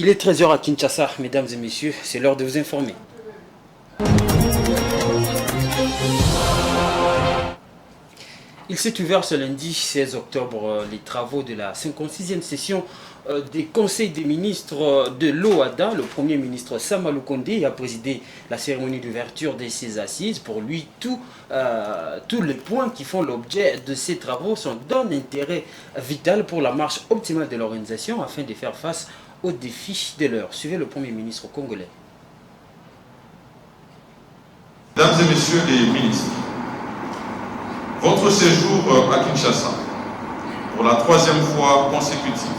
Il est 13 h à Kinshasa, mesdames et messieurs, c'est l'heure de vous informer. Il s'est ouvert ce lundi 16 octobre les travaux de la 56e session des conseils des ministres de l'OADA. Le premier ministre Sama Lukonde a présidé la cérémonie d'ouverture de ces assises. Pour lui, tous les points qui font l'objet de ces travaux sont d'un intérêt vital pour la marche optimale de l'organisation afin de faire face aux défis de l'heure. Suivez le premier ministre congolais. Mesdames et messieurs les ministres, votre séjour à Kinshasa, pour la 3e fois consécutive,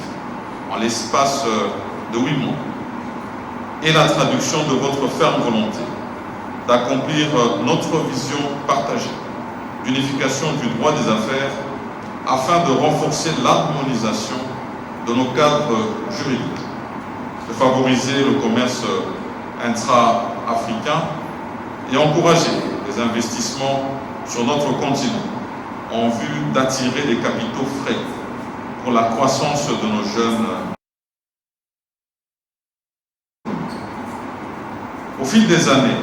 en l'espace de 8 mois, est la traduction de votre ferme volonté d'accomplir notre vision partagée d'unification du droit des affaires afin de renforcer l'harmonisation de nos cadres juridiques, de favoriser le commerce intra-africain et encourager les investissements sur notre continent en vue d'attirer des capitaux frais pour la croissance de nos jeunes. Au fil des années,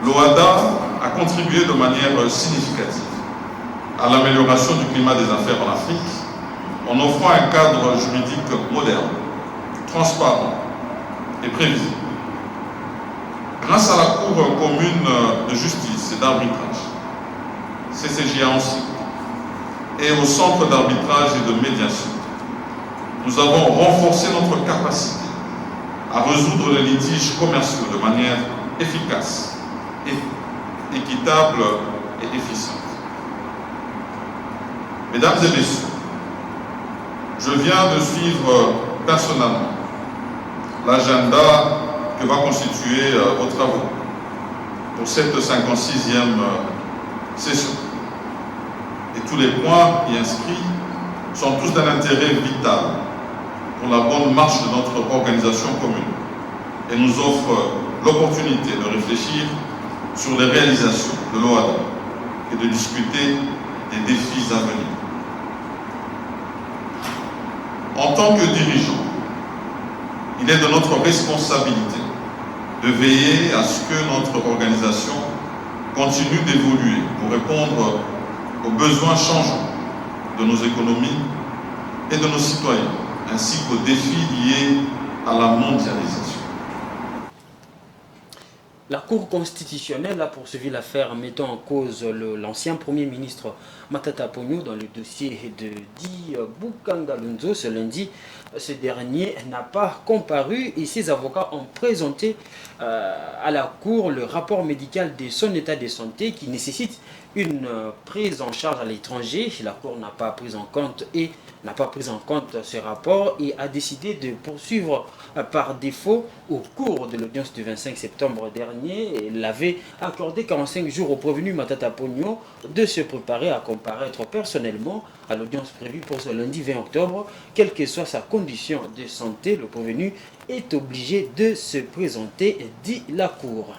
l'OADA a contribué de manière significative à l'amélioration du climat des affaires en Afrique en offrant un cadre juridique moderne, transparent et prévisible. Grâce à la Cour commune de justice et d'arbitrage, CCJA aussi, et au Centre d'arbitrage et de médiation, nous avons renforcé notre capacité à résoudre les litiges commerciaux de manière efficace, équitable et efficiente. Mesdames et messieurs, je viens de suivre personnellement l'agenda que va constituer vos travaux pour cette 56e session. Et tous les points y inscrits sont tous d'un intérêt vital pour la bonne marche de notre organisation commune et nous offrent l'opportunité de réfléchir sur les réalisations de l'OADA et de discuter des défis à venir. En tant que dirigeant, il est de notre responsabilité de veiller à ce que notre organisation continue d'évoluer pour répondre aux besoins changeants de nos économies et de nos citoyens, ainsi qu'aux défis liés à la mondialisation. La Cour constitutionnelle a poursuivi l'affaire mettant en cause l'ancien Premier ministre Matata Ponyo dans le dossier de Di Bukanga Lunzo. Ce lundi, ce dernier n'a pas comparu et ses avocats ont présenté à la Cour le rapport médical de son état de santé qui nécessite une prise en charge à l'étranger. La Cour n'a pas pris en compte ce rapport et a décidé de poursuivre par défaut au cours de l'audience du 25 septembre dernier. Elle avait accordé 45 jours au prévenu Matata Ponyo de se préparer à comparaître personnellement à l'audience prévue pour ce lundi 20 octobre. Quelle que soit sa condition de santé, le prévenu est obligé de se présenter, dit la Cour.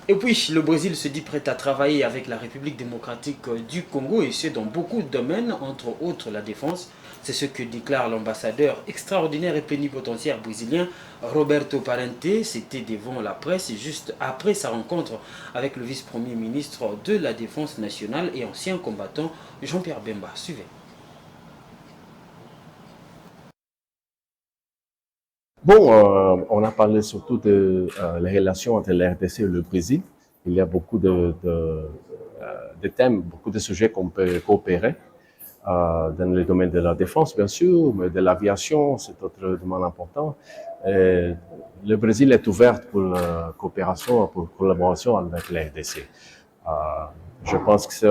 Et puis, le Brésil se dit prêt à travailler avec la République démocratique du Congo et ce dans beaucoup de domaines, entre autres la défense. C'est ce que déclare l'ambassadeur extraordinaire et plénipotentiaire brésilien Roberto Parente. C'était devant la presse juste après sa rencontre avec le vice-premier ministre de la Défense nationale et ancien combattant Jean-Pierre Bemba. Suivez. Bon, on a parlé surtout de les relations entre la RDC et le Brésil. Il y a beaucoup de thèmes, beaucoup de sujets qu'on peut coopérer dans le domaine de la défense, bien sûr, mais de l'aviation, c'est autre domaine important. Et le Brésil est ouvert pour la coopération, pour la collaboration avec la RDC. Je pense que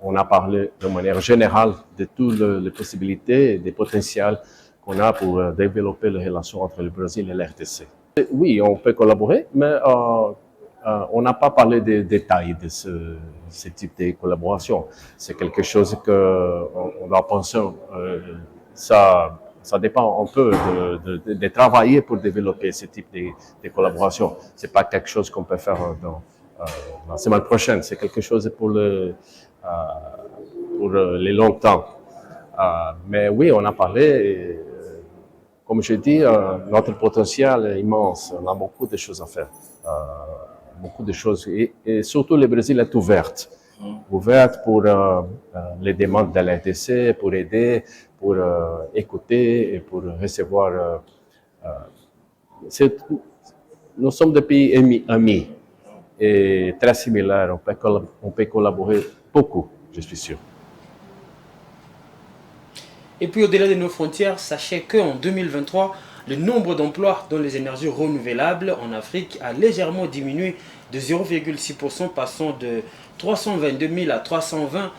on a parlé de manière générale de toutes les possibilités et des potentiels qu'on a pour développer les relations entre le Brésil et la RDC. Oui, on peut collaborer, mais on n'a pas parlé des détails de ce type de collaboration. C'est quelque chose qu'on doit penser. Ça dépend un peu de travailler pour développer ce type de collaboration. C'est pas quelque chose qu'on peut faire dans la semaine prochaine. C'est quelque chose pour les longs temps. Mais oui, on a parlé. Et, comme je dis, notre potentiel est immense. On a beaucoup de choses à faire. Beaucoup de choses. Et surtout, le Brésil est ouverte pour les demandes de la RDC, pour aider, pour écouter et pour recevoir. Nous sommes des pays amis et très similaires. On peut collaborer beaucoup, je suis sûr. Et puis au-delà de nos frontières, sachez qu'en 2023, le nombre d'emplois dans les énergies renouvelables en Afrique a légèrement diminué de 0,6%, passant de 322 000 à 320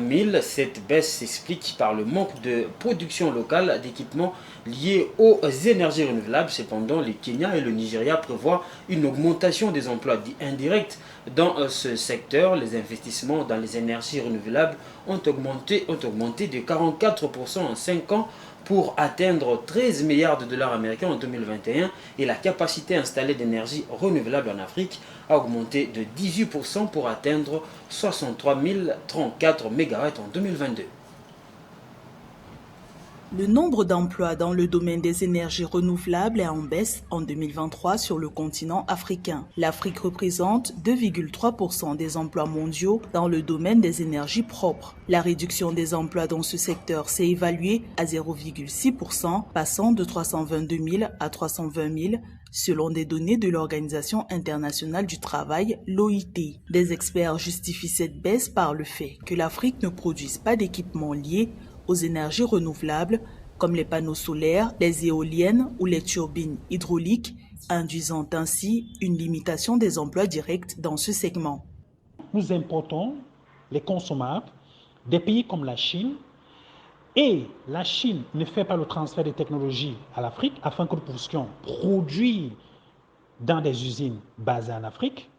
000. Cette baisse s'explique par le manque de production locale d'équipements liés aux énergies renouvelables. Cependant, le Kenya et le Nigeria prévoient une augmentation des emplois indirects dans ce secteur. Les investissements dans les énergies renouvelables ont augmenté de 44% en 5 ans pour atteindre 13 milliards de dollars américains en 2021 et la capacité installée d'énergie renouvelable en Afrique a augmenté de 18% pour atteindre 63 034 MW en 2022. Le nombre d'emplois dans le domaine des énergies renouvelables est en baisse en 2023 sur le continent africain. L'Afrique représente 2,3% des emplois mondiaux dans le domaine des énergies propres. La réduction des emplois dans ce secteur s'est évaluée à 0,6%, passant de 322 000 à 320 000, selon des données de l'Organisation internationale du travail, l'OIT. Des experts justifient cette baisse par le fait que l'Afrique ne produise pas d'équipements liés aux énergies renouvelables comme les panneaux solaires, les éoliennes ou les turbines hydrauliques, induisant ainsi une limitation des emplois directs dans ce segment. Nous importons les consommables des pays comme la Chine et la Chine ne fait pas le transfert de technologies à l'Afrique afin que nous puissions produire dans des usines basées en Afrique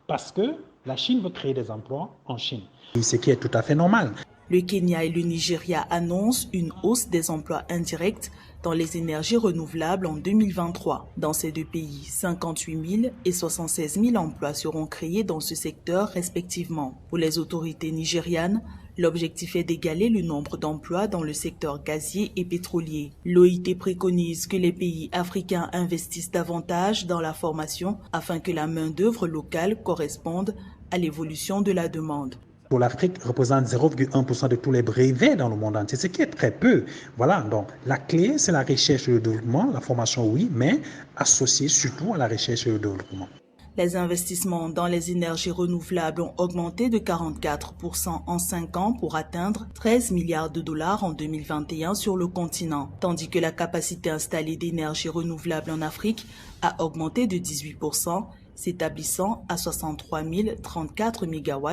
parce que la Chine veut créer des emplois en Chine. Ce qui est tout à fait normal. Le Kenya et le Nigeria annoncent une hausse des emplois indirects dans les énergies renouvelables en 2023. Dans ces deux pays, 58 000 et 76 000 emplois seront créés dans ce secteur respectivement. Pour les autorités nigérianes, l'objectif est d'égaler le nombre d'emplois dans le secteur gazier et pétrolier. L'OIT préconise que les pays africains investissent davantage dans la formation afin que la main-d'œuvre locale corresponde à l'évolution de la demande. Pour l'Afrique, représente 0,1% de tous les brevets dans le monde entier, ce qui est très peu. Voilà, donc la clé, c'est la recherche et le développement, la formation, oui, mais associée surtout à la recherche et le développement. Les investissements dans les énergies renouvelables ont augmenté de 44% en 5 ans pour atteindre 13 milliards de dollars en 2021 sur le continent, tandis que la capacité installée d'énergie renouvelable en Afrique a augmenté de 18%, s'établissant à 63 034 MW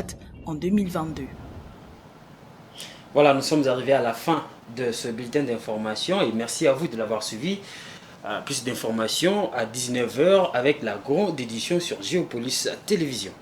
en 2022. Voilà, nous sommes arrivés à la fin de ce bulletin d'information et merci à vous de l'avoir suivi. Plus d'informations à 19 h avec la grande édition sur Géopolis Télévision.